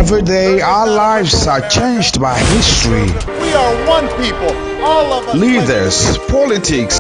Every day, our lives are changed by history. We are one people, all of us. Leaders, politics,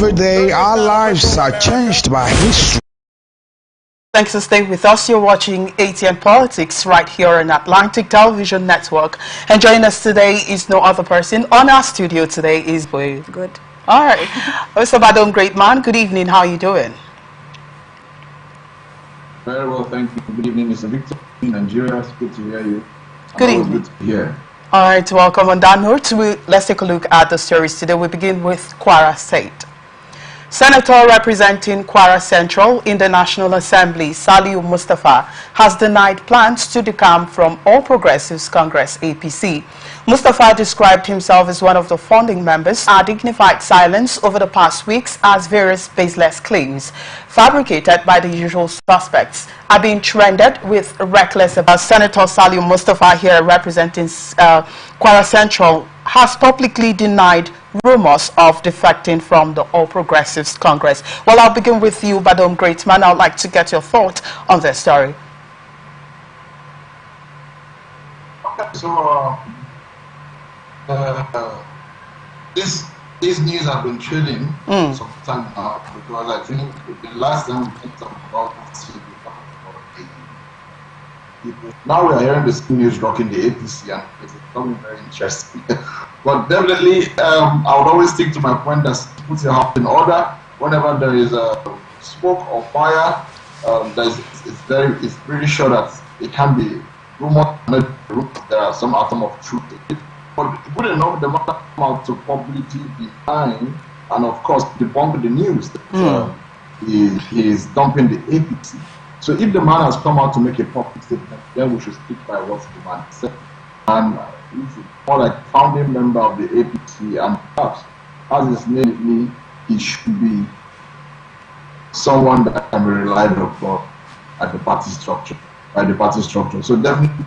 every day, our lives are changed by history. Thanks for staying with us. You're watching ATN Politics right here on Atlantic Television Network. And joining us today is no other person. On our studio today is Boy. Good. All right. Mr. Badon, great man. Good evening. How are you doing? Very well, thank you. Good evening, Mr. Victor in Nigeria. It's good to hear you. Good evening. Good to hear. All right, welcome. On that note, let's take a look at the stories today. We begin with Kwara State. Senator representing Kwara Central in the National Assembly, Saliu Mustafa, has denied plans to decamp from All Progressives Congress APC. Mustafa described himself as one of the founding members, a dignified silence over the past weeks as various baseless claims fabricated by the usual suspects are being trended with reckless about. Senator Saliu Mustafa, here representing Kwara Central, has publicly denied rumors of defecting from the All Progressives Congress. Well, I'll begin with you, Badom Greatman. I'd like to get your thought on this story. Okay, so this news has been trailing some time now, because I think the last time we talked about this, now we are hearing the same news rocking the APC, and it's becoming very interesting. But definitely, I would always stick to my point that put your house in order. Whenever there is a smoke or fire, it's pretty sure that it can be rumored. There are some atom of truth to it. But good enough, the matter come out to publicly deny and of course debunk the news that he is dumping the APC. So if the man has come out to make a public statement, then we should stick by what the man said. And he's more like founding member of the APC, and perhaps, as his name, he should be someone that can be relied upon at the party structure, by the party structure. So definitely,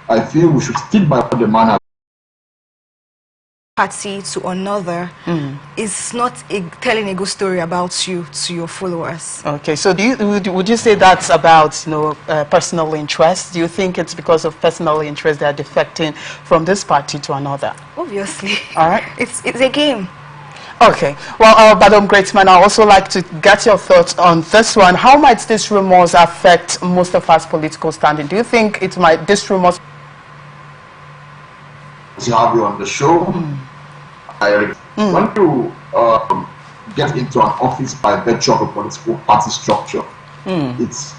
I feel we should stick by what the man has. Party to another is not telling a good story about you to your followers. Okay, so would you say that's about personal interest? Do you think it's because of personal interest they are defecting from this party to another? Obviously. All right. It's a game. Okay. Well, Madam Greatman, I'd also like to get your thoughts on this one. How might these rumors affect Mustafa's political standing? Do you think these rumors to have you on the show? When you get into an office by virtue of a political party structure, it's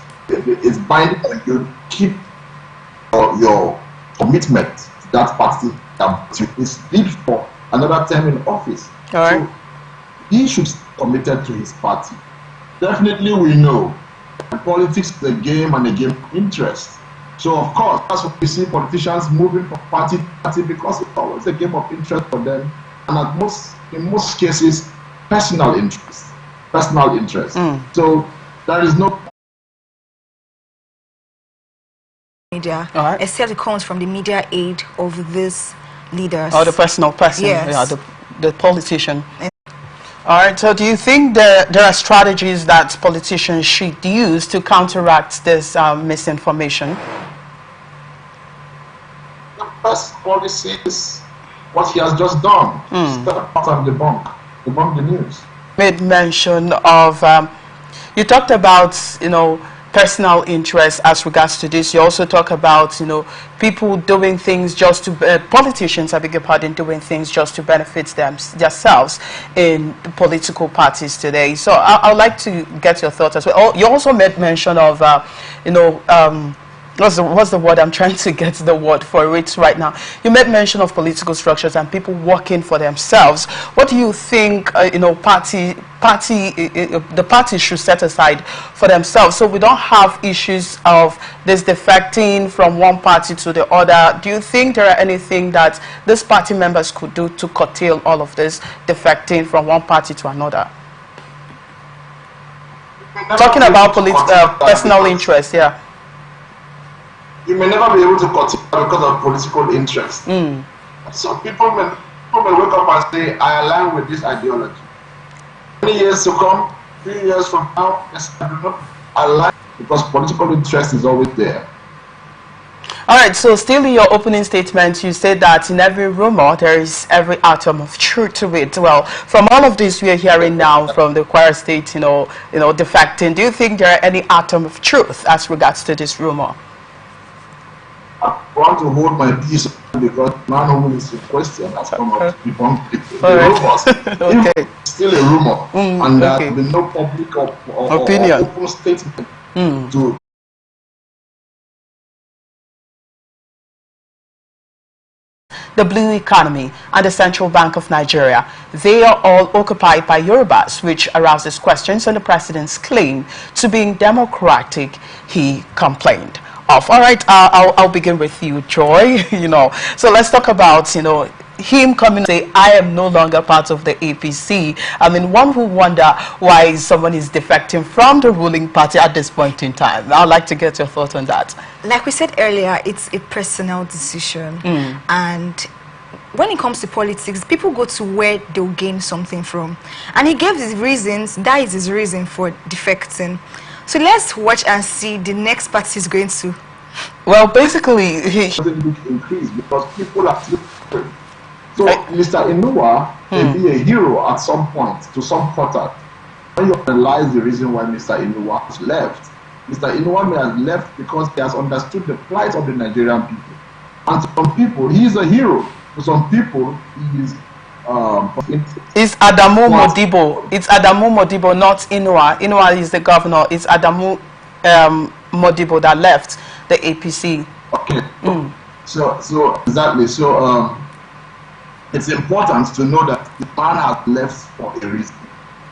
binding on you to keep your commitment to that party that is bid for another term in office. All right. So he should stay committed to his party. Definitely, we know that politics is a game and a game of interest. So of course, that's what we see politicians moving from party to party, because it's always a game of interest for them, and in most cases, personal interest. So there is no media, except it comes from the media aid of these leaders. Or the personal person, yes. Yeah, the politician. All right, so do you think there are strategies that politicians should use to counteract this misinformation? The best policy is what he has just done. Step out and debunk the news. Made mention of, you talked about, personal interest as regards to this. You also talk about, people doing things just to, politicians, I beg your pardon, doing things just to benefit themselves in political parties today. So I would like to get your thoughts as well. You also made mention of, what's the word? I'm trying to get the word for it right now. You made mention of political structures and people working for themselves. What do you think, the party should set aside for themselves, so we don't have issues of this defecting from one party to the other? Do you think there are anything that these party members could do to curtail all of this defecting from one party to another? Talking about personal interest, yeah. You may never be able to continue because of political interest. So people may wake up and say, I align with this ideology. 20 years to come, 3 years from now, yes, I do not align, because political interest is always there. All right, so still in your opening statement, you said that in every rumor, there is every atom of truth to it. Well, from all of this we are hearing now from the Kwara State, defecting, do you think there are any atom of truth as regards to this rumor? I want to hold my peace because man who is in question has come up to debunk the rumors. Okay. It's still a rumor, and there has been no public or opinion, or open statement to. The Blue Economy and the Central Bank of Nigeria, they are all occupied by Yorubas, which arouses questions on the president's claim to being democratic, he complained of. All right, I'll begin with you, Joy. So let's talk about, him coming to say, I am no longer part of the APC. I mean, one will wonder why someone is defecting from the ruling party at this point in time. I'd like to get your thoughts on that. Like we said earlier, it's a personal decision. And when it comes to politics, people go to where they'll gain something from. And he gave his reasons. That is his reason for defecting. So let's watch and see the next party is going to. Well, basically, he increase because people are still. So Mr. Inuwa may be a hero at some point to some quarter. When you analyze the reason why Mr. Inuwa has left, Mr. Inuwa may have left because he has understood the plight of the Nigerian people. And to some people, he is a hero. To some people, he is. It's Adamu Modibo. It's Adamu Modibo, not Inuwa. Inuwa is the governor. It's Adamu Modibo that left the APC. Okay. So exactly. So it's important to know that the man has left for a reason.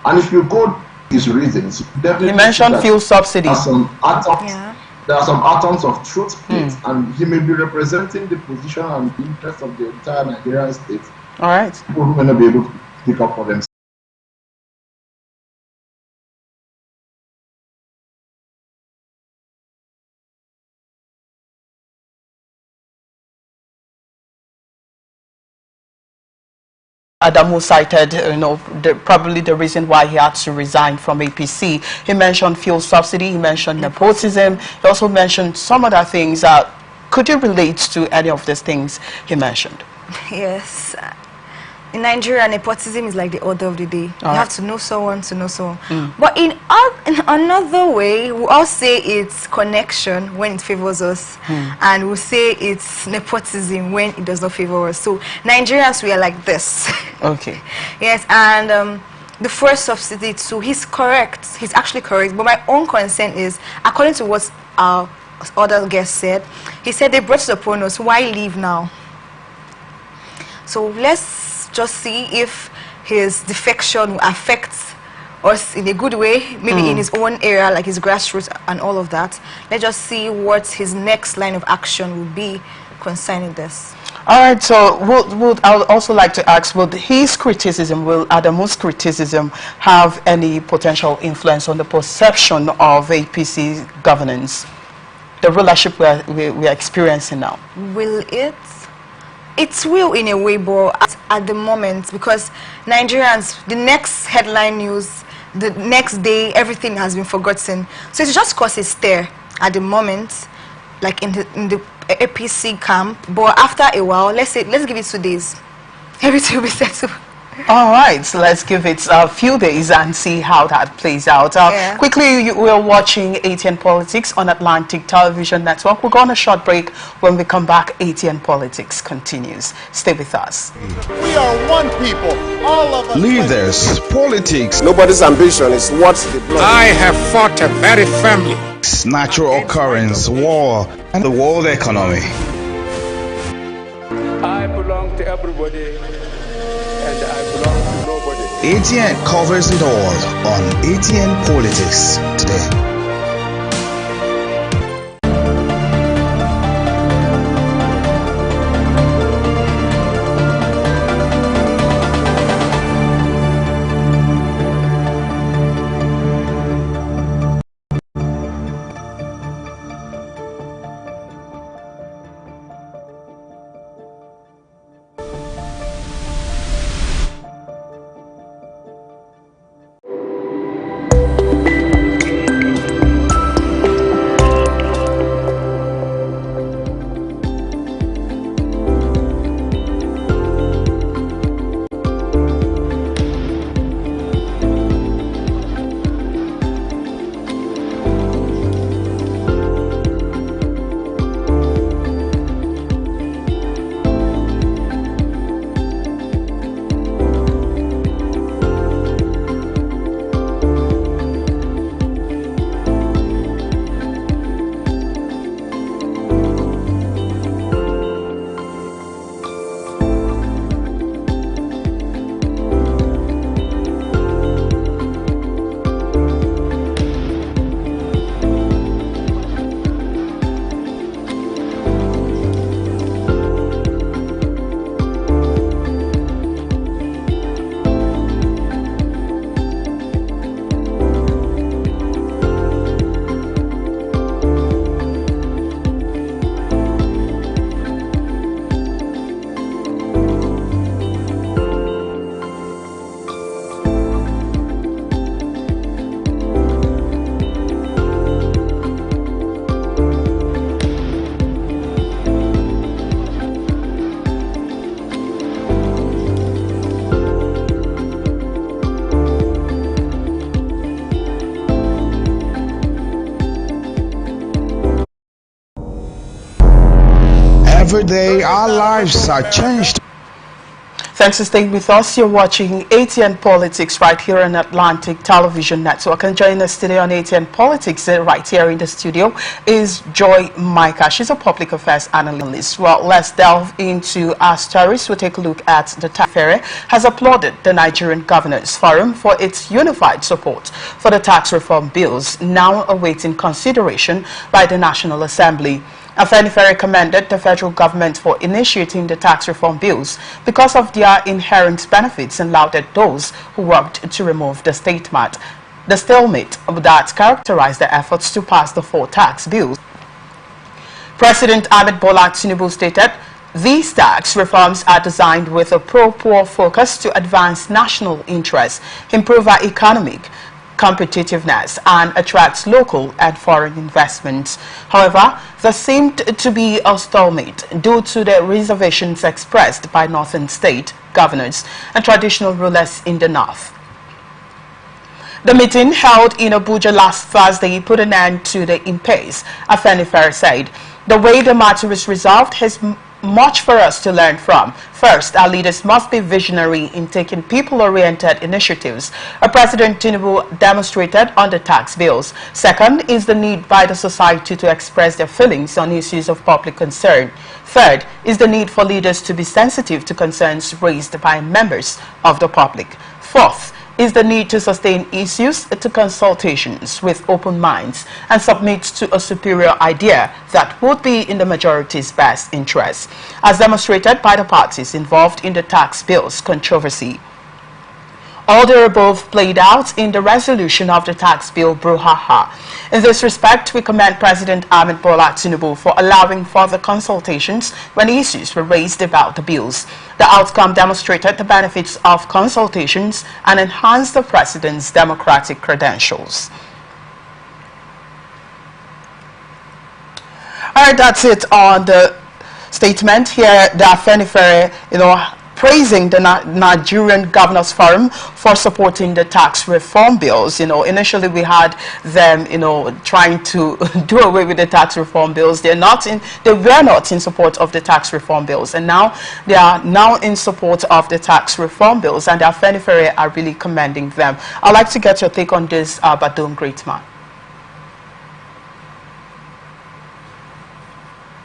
And if you go his reasons. You mentioned fuel subsidy. There are some atoms of truth in it, and he may be representing the position and the interest of the entire Nigerian state. All right. People who may not be able to pick up for themselves. Adamu cited, probably the reason why he had to resign from APC. He mentioned fuel subsidy, he mentioned nepotism, he also mentioned some other things. Could you relate to any of these things he mentioned? Yes. In Nigeria, nepotism is like the order of the day. You have to know someone to know someone. But in another way, we all say it's connection when it favors us, and we say it's nepotism when it does not favor us. So Nigerians, we are like this. Okay. Yes, and the first subsidy too, he's correct. He's actually correct. But my own concern is, according to what our other guest said, he said they brought it upon us. Why leave now? So let's just see if his defection will affect us in a good way, maybe in his own area, like his grassroots and all of that. Let's just see what his next line of action will be concerning this. All right, so I would also like to ask, will his criticism, will Adamu's criticism have any potential influence on the perception of APC governance, the rulership we are experiencing now? Will it? It will in a way, but at the moment, because Nigerians, the next headline news, the next day, everything has been forgotten. So it's just cause a stir at the moment, like in the APC camp. But after a while, let's give it 2 days, everything will be settled. All right, so let's give it a few days and see how that plays out. Quickly, we're watching ATN Politics on Atlantic Television Network. We'll go on a short break. When we come back, ATN Politics continues. Stay with us. We are one people, all of us. Leaders, politics. Nobody's ambition is what they blood. I have fought a very firmly. Natural occurrence, war, and the world economy. I belong to everybody, and I belong to nobody. ATN covers it all on ATN Politics today. Every day our lives are changed. Thanks for staying with us. You're watching ATN Politics right here on Atlantic Television Network. And joining us today on ATN Politics right here in the studio is Joy Micah. She's a public affairs analyst. Well, let's delve into our stories. We'll take a look at the tax fair has applauded the Nigerian Governors Forum for its unified support for the tax reform bills now awaiting consideration by the National Assembly. Afenifere commended the federal government for initiating the tax reform bills because of their inherent benefits and lauded those who worked to remove the stalemate that characterized the efforts to pass the 4 tax bills. President Ahmed Bola Tinubu stated, "These tax reforms are designed with a pro-poor focus to advance national interests, improve our economic competitiveness and attracts local and foreign investments." However, there seemed to be a stalemate due to the reservations expressed by northern state governors and traditional rulers in the north. The meeting held in Abuja last Thursday put an end to the impasse. Afenifere said, "The way the matter is resolved has much for us to learn from. First, our leaders must be visionary in taking people-oriented initiatives, as President Tinubu demonstrated on the tax bills. Second is the need by the society to express their feelings on issues of public concern. Third is the need for leaders to be sensitive to concerns raised by members of the public. Fourth is the need to sustain issues to consultations with open minds and submit to a superior idea that would be in the majority's best interest, as demonstrated by the parties involved in the tax bills controversy. All the above played out in the resolution of the tax bill brouhaha. In this respect, we commend President Ahmed Bola Tinubu for allowing further consultations when issues were raised about the bills. The outcome demonstrated the benefits of consultations and enhanced the President's democratic credentials. All right, that's it on the statement here. The Afenifere, praising the Nigerian Governors Forum for supporting the tax reform bills. Initially we had them, trying to do away with the tax reform bills. They were not in support of the tax reform bills, and now they are now in support of the tax reform bills, and the Afenifere are really commending them. I'd like to get your take on this, Badum Greatman.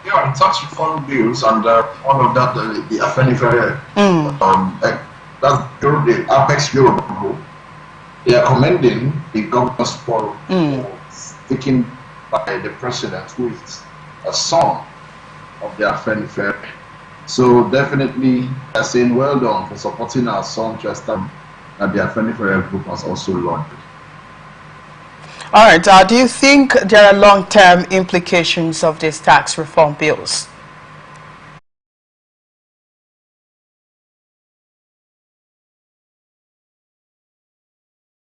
Yeah, tax reform bills and all of that, the Afenifere, that's the Apex Europe group. They are commending the Governors Forum taken by the President, who is a son of the Afenifere. So definitely, they're saying well done for supporting our son to establish that the Afenifere group has also launched. All right, do you think there are long-term implications of these tax reform bills?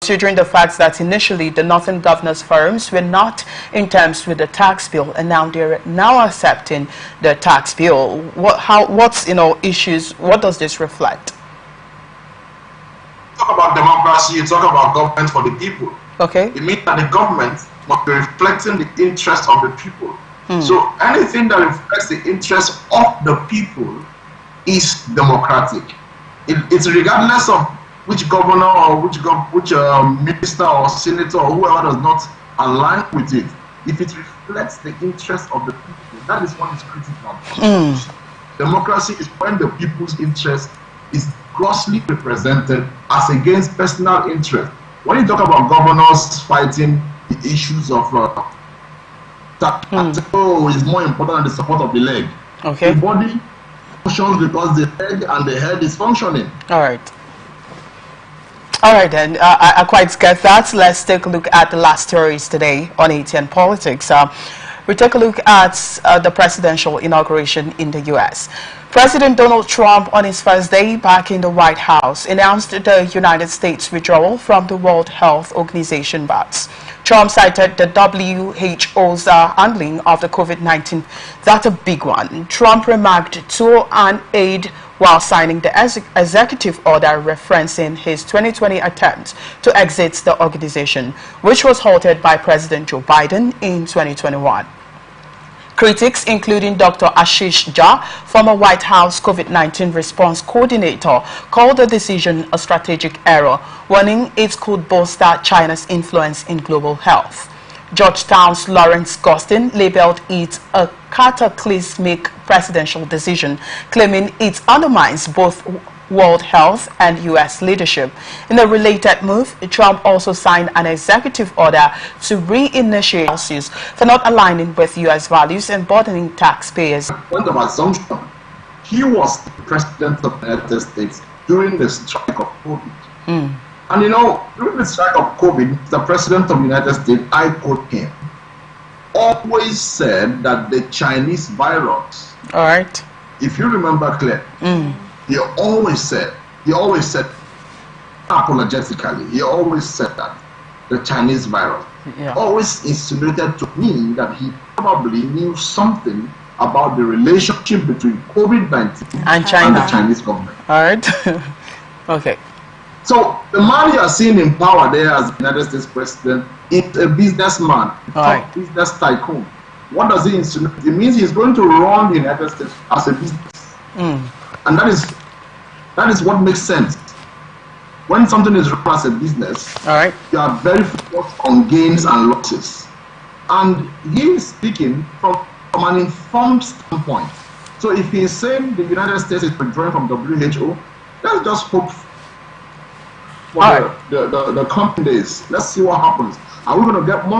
Considering the fact that initially the Northern Governors Forums were not in terms with the tax bill, and now they're accepting the tax bill. What's issues? What does this reflect? Talk about democracy. You talk about government for the people. Okay. It means that the government must be reflecting the interests of the people. So anything that reflects the interests of the people is democratic. It's regardless of which governor or which minister or senator or whoever does not align with it. If it reflects the interests of the people, that is what is critical. Democracy is when the people's interest is grossly represented as against personal interest. When you talk about governors fighting the issues of is more important than the support of the leg. Okay. The body functions because the leg and the head is functioning. All right. All right, then. I quite get that. Let's take a look at the last stories today on ATN Politics. We take a look at the presidential inauguration in the U.S. President Donald Trump, on his first day back in the White House, announced the United States withdrawal from the World Health Organization VATS. Trump cited the WHO's handling of the COVID-19. That's a big one. Trump remarked to an aide while signing the executive order referencing his 2020 attempt to exit the organization, which was halted by President Joe Biden in 2021. Critics, including Dr. Ashish Jha, former White House COVID-19 response coordinator, called the decision a strategic error, warning it could bolster China's influence in global health. Georgetown's Lawrence Gostin labeled it a cataclysmic presidential decision, claiming it undermines both world health and U.S. leadership. In a related move, Trump also signed an executive order to reinitiate policies for not aligning with U.S. values and burdening taxpayers. Point of assumption, he was the president of the United States during the strike of COVID. And you know, during the strike of COVID, the president of the United States, I quote him, always said that the Chinese virus. All right. If you remember clearly, he always said apologetically, he always said that the Chinese virus. Always insinuated to me that he probably knew something about the relationship between COVID-19 and China and the Chinese government. All right. Okay. So the man you are seeing in power there as the United States president is a businessman, top business tycoon. What does he insinuate? It means he's going to run the United States as a business. And that is what makes sense. When something is run as a business, you are very focused on gains and losses. And he is speaking from an informed standpoint. So if he is saying the United States is withdrawing from WHO, let's just hope for the coming days. Let's see what happens. Are we going to get more